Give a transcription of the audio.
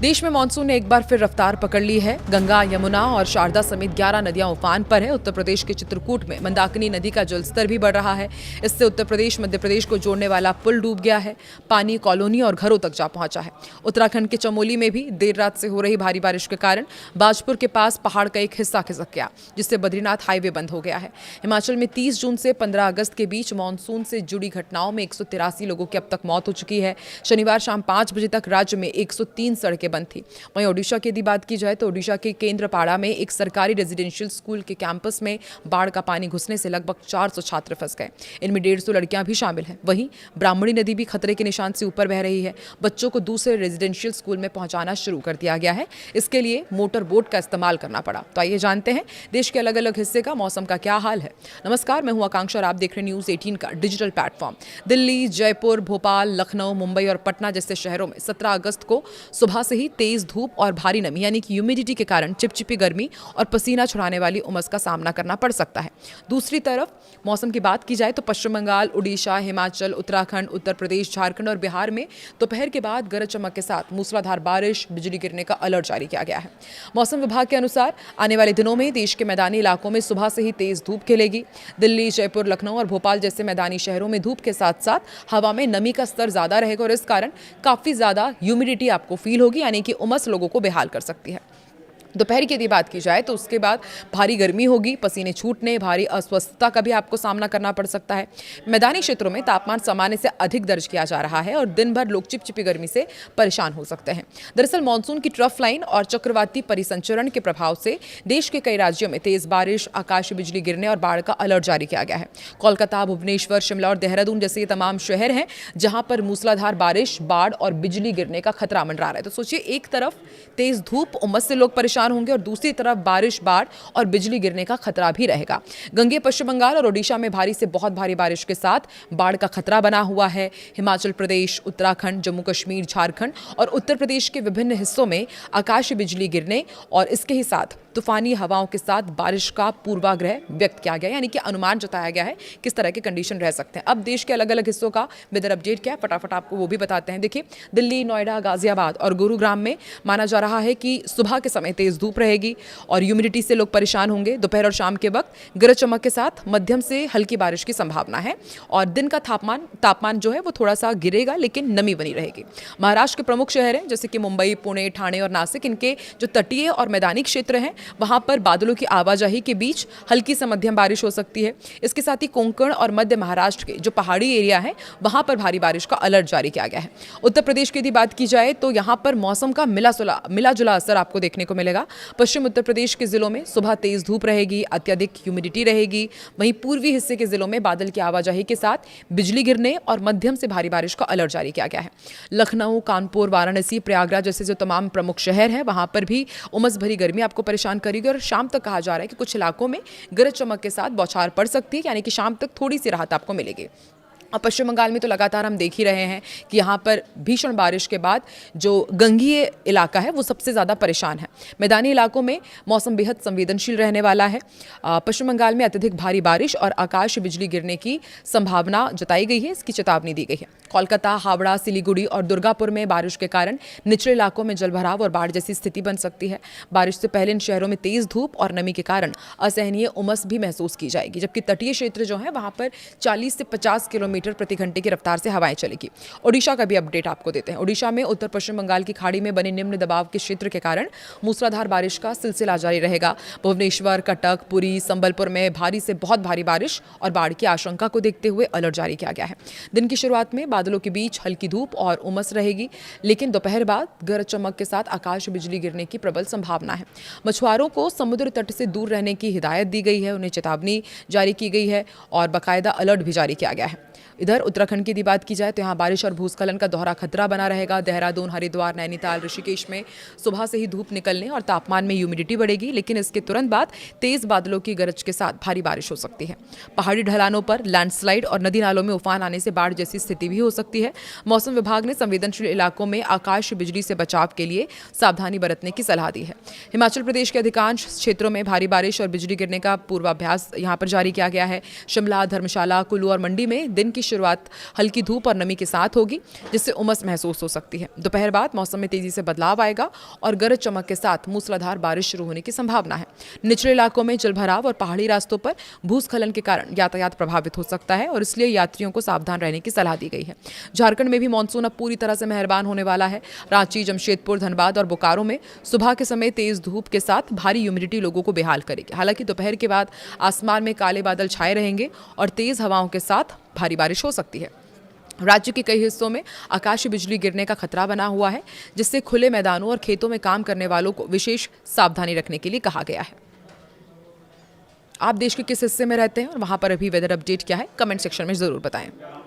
देश में मानसून ने एक बार फिर रफ्तार पकड़ ली है। गंगा, यमुना और शारदा समेत 11 नदियां उफान पर है। उत्तर प्रदेश के चित्रकूट में मंदाकिनी नदी का जलस्तर भी बढ़ रहा है। इससे उत्तर प्रदेश मध्य प्रदेश को जोड़ने वाला पुल डूब गया है। पानी कॉलोनी और घरों तक जा पहुंचा है। उत्तराखंड के चमोली में भी देर रात से हो रही भारी बारिश के कारण बाजपुर के पास पहाड़ का एक हिस्सा खिसक गया, जिससे बद्रीनाथ हाईवे बंद हो गया है। हिमाचल में 30 जून से 15 अगस्त के बीच मानसून से जुड़ी घटनाओं में 183 लोगों की अब तक मौत हो चुकी है। शनिवार शाम 5 बजे तक राज्य में 103 सड़कें बंद थी। वहीं ओडिशा की यदि बात की जाए तो ओडिशा के केंद्रपाड़ा में एक सरकारी रेजिडेंशियल स्कूल के कैंपस में बाढ़ का पानी घुसने से लगभग 400 छात्र फंस गए। इनमें 150 लड़कियां भी शामिल हैं। वहीं ब्राह्मणी नदी भी खतरे के निशान से ऊपर बह रही है। बच्चों को दूसरे रेजिडेंशियल स्कूल में पहुंचाना शुरू कर दिया गया है। इसके लिए मोटर बोट का इस्तेमाल करना पड़ा। तो आइए जानते हैं देश के अलग अलग हिस्से का मौसम का क्या हाल है। नमस्कार, मैं हूं आकांक्षा और आप देख रहे हैं न्यूज 18 का डिजिटल प्लेटफॉर्म। दिल्ली, जयपुर, भोपाल, लखनऊ, मुंबई और पटना जैसे शहरों में 17 अगस्त को सुबह से ही तेज धूप और भारी नमी यानी कि ह्यूमिडिटी के कारण चिपचिपी गर्मी और पसीना छुड़ाने वाली उमस का सामना करना पड़ सकता है। दूसरी तरफ मौसम की बात की जाए तो पश्चिम बंगाल, उड़ीसा, हिमाचल, उत्तराखंड, उत्तर प्रदेश, झारखंड और बिहार में दोपहर के बाद गरज चमक के साथ मूसलाधार बारिश, बिजली गिरने का अलर्ट जारी किया गया है। मौसम विभाग के अनुसार आने वाले दिनों में देश के मैदानी इलाकों में सुबह से ही तेज धूप खिलेगी। दिल्ली, जयपुर, लखनऊ और भोपाल जैसे मैदानी शहरों में धूप के साथ साथ हवा में नमी का स्तर ज्यादा रहेगा और इस कारण काफी ज्यादा ह्यूमिडिटी आपको फील होगी, यानी कि उमस लोगों को बेहाल कर सकती है। दोपहर की यदि बात की जाए तो उसके बाद भारी गर्मी होगी, पसीने छूटने, भारी अस्वस्थता का भी आपको सामना करना पड़ सकता है। मैदानी क्षेत्रों में तापमान सामान्य से अधिक दर्ज किया जा रहा है और दिन भर लोग चिपचिपी गर्मी से परेशान हो सकते हैं। दरअसल मानसून की ट्रफ लाइन और चक्रवाती परिसंचरण के प्रभाव से देश के कई राज्यों में तेज बारिश, आकाशीय बिजली गिरने और बाढ़ का अलर्ट जारी किया गया है। कोलकाता, भुवनेश्वर, शिमला और देहरादून जैसे ये तमाम शहर हैं जहां पर मूसलाधार बारिश, बाढ़ और बिजली गिरने का खतरा मंडरा रहा है। तो सोचिए, एक तरफ तेज धूप, उमस से लोग परेशान होंगे और दूसरी तरफ बारिश, बाढ़ और बिजली गिरने का खतरा भी रहेगा। गंगे, पश्चिम बंगाल और ओडिशा में भारी से बहुत भारी बारिश के साथ बाढ़ का खतरा बना हुआ है। हिमाचल प्रदेश, उत्तराखंड, जम्मू कश्मीर, झारखंड और उत्तर प्रदेश के विभिन्न हिस्सों में आकाशीय बिजली गिरने और इसके ही साथ तूफानी हवाओं के साथ बारिश का पूर्वाग्रह व्यक्त किया गया, यानी कि अनुमान जताया गया है किस तरह के कंडीशन रह सकते हैं। अब देश के अलग अलग हिस्सों का वेदर अपडेट क्या है, फटाफट आपको वो भी बताते हैं। देखिए, दिल्ली, नोएडा, गाजियाबाद और गुरुग्राम में माना जा रहा है कि सुबह के समय तेज धूप रहेगी और ह्यूमिडिटी से लोग परेशान होंगे। दोपहर और शाम के वक्त गरज चमक के साथ मध्यम से हल्की बारिश की संभावना है और दिन का तापमान जो है वो थोड़ा सा गिरेगा, लेकिन नमी बनी रहेगी। महाराष्ट्र के प्रमुख शहर हैं जैसे कि मुंबई, पुणे, ठाणे और नासिक, इनके जो तटीय और मैदानी क्षेत्र हैं वहां पर बादलों की आवाजाही के बीच हल्की से मध्यम बारिश हो सकती है। इसके साथ ही कोंकण और मध्य महाराष्ट्र के जो पहाड़ी एरिया है वहां पर भारी बारिश का अलर्ट जारी किया गया है। उत्तर प्रदेश की यदि बात की जाए तो यहां पर मौसम का मिला जुला असर आपको देखने को मिलेगा। पश्चिम उत्तर प्रदेश के जिलों में सुबह तेज धूप रहेगी, अत्यधिक ह्यूमिडिटी रहेगी। वहीं पूर्वी हिस्से के जिलों में बादल की आवाजाही के साथ बिजली गिरने और मध्यम से भारी बारिश का अलर्ट जारी किया गया है। लखनऊ, कानपुर, वाराणसी, प्रयागराज जैसे जो तमाम प्रमुख शहर हैं वहां पर भी उमस भरी गर्मी आपको परेशान करेगी और शाम तक कहा जा रहा है कि कुछ इलाकों में गरज चमक के साथ बौछार पड़ सकती है, यानी कि शाम तक थोड़ी सी राहत आपको मिलेगी। और पश्चिम बंगाल में तो लगातार हम देख ही रहे हैं कि यहाँ पर भीषण बारिश के बाद जो गंगीय इलाका है वो सबसे ज़्यादा परेशान है। मैदानी इलाकों में मौसम बेहद संवेदनशील रहने वाला है। पश्चिम बंगाल में अत्यधिक भारी बारिश और आकाशीय बिजली गिरने की संभावना जताई गई है, इसकी चेतावनी दी गई है। कोलकाता, हावड़ा, सिलीगुड़ी और दुर्गापुर में बारिश के कारण निचले इलाकों में जलभराव और बाढ़ जैसी स्थिति बन सकती है। बारिश से पहले इन शहरों में तेज धूप और नमी के कारण असहनीय उमस भी महसूस की जाएगी, जबकि तटीय क्षेत्र जो है वहाँ पर 40 से 50 किलोमीटर प्रति घंटे की रफ्तार से हवाएं चलेगी। ओडिशा का भी अपडेट आपको देते हैं। ओडिशा में उत्तर पश्चिम बंगाल की खाड़ी में बने निम्न दबाव के क्षेत्र के कारण मूसलाधार बारिश का सिलसिला जारी रहेगा। भुवनेश्वर, कटक, पुरी, संबलपुर में भारी से बहुत भारी बारिश और बाढ़ की आशंका को देखते हुए अलर्ट जारी किया गया है। दिन की शुरुआत में बादलों के बीच हल्की धूप और उमस रहेगी, लेकिन दोपहर बाद गरज चमक के साथ आकाश बिजली गिरने की प्रबल संभावना है। मछुआरों को समुद्र तट से दूर रहने की हिदायत दी गई है, उन्हें चेतावनी जारी की गई है और बाकायदा अलर्ट भी जारी किया गया है। इधर उत्तराखंड की यदि बात की जाए तो यहाँ बारिश और भूस्खलन का दोहरा खतरा बना रहेगा। देहरादून, हरिद्वार, नैनीताल, ऋषिकेश में सुबह से ही धूप निकलने और तापमान में ह्यूमिडिटी बढ़ेगी, लेकिन इसके तुरंत बाद तेज बादलों की गरज के साथ भारी बारिश हो सकती है। पहाड़ी ढलानों पर लैंडस्लाइड और नदी नालों में उफान आने से बाढ़ जैसी स्थिति भी हो सकती है। मौसम विभाग ने संवेदनशील इलाकों में आकाशीय बिजली से बचाव के लिए सावधानी बरतने की सलाह दी है। हिमाचल प्रदेश के अधिकांश क्षेत्रों में भारी बारिश और बिजली गिरने का पूर्वाभ्यास यहाँ पर जारी किया गया है। शिमला, धर्मशाला, कुल्लू और मंडी में दिन की शुरुआत हल्की धूप और नमी के साथ होगी, जिससे उमस महसूस हो सकती है। दोपहर बाद मौसम में तेजी से बदलाव आएगा और गरज चमक के साथ मूसलाधार बारिश शुरू होने की संभावना है। निचले इलाकों में जलभराव और पहाड़ी रास्तों पर भूस्खलन के कारण यातायात प्रभावित हो सकता है और इसलिए यात्रियों को सावधान रहने की सलाह दी गई है। झारखंड में भी मानसून अब पूरी तरह से मेहरबान होने वाला है। रांची, जमशेदपुर, धनबाद और बोकारो में सुबह के समय तेज धूप के साथ भारी ह्यूमिडिटी लोगों को बेहाल करेगी। हालांकि दोपहर के बाद आसमान में काले बादल छाए रहेंगे और तेज हवाओं के साथ भारी बारिश हो सकती है। राज्य के कई हिस्सों में आकाशीय बिजली गिरने का खतरा बना हुआ है, जिससे खुले मैदानों और खेतों में काम करने वालों को विशेष सावधानी रखने के लिए कहा गया है। आप देश के किस हिस्से में रहते हैं और वहां पर अभी वेदर अपडेट क्या है, कमेंट सेक्शन में जरूर बताएं।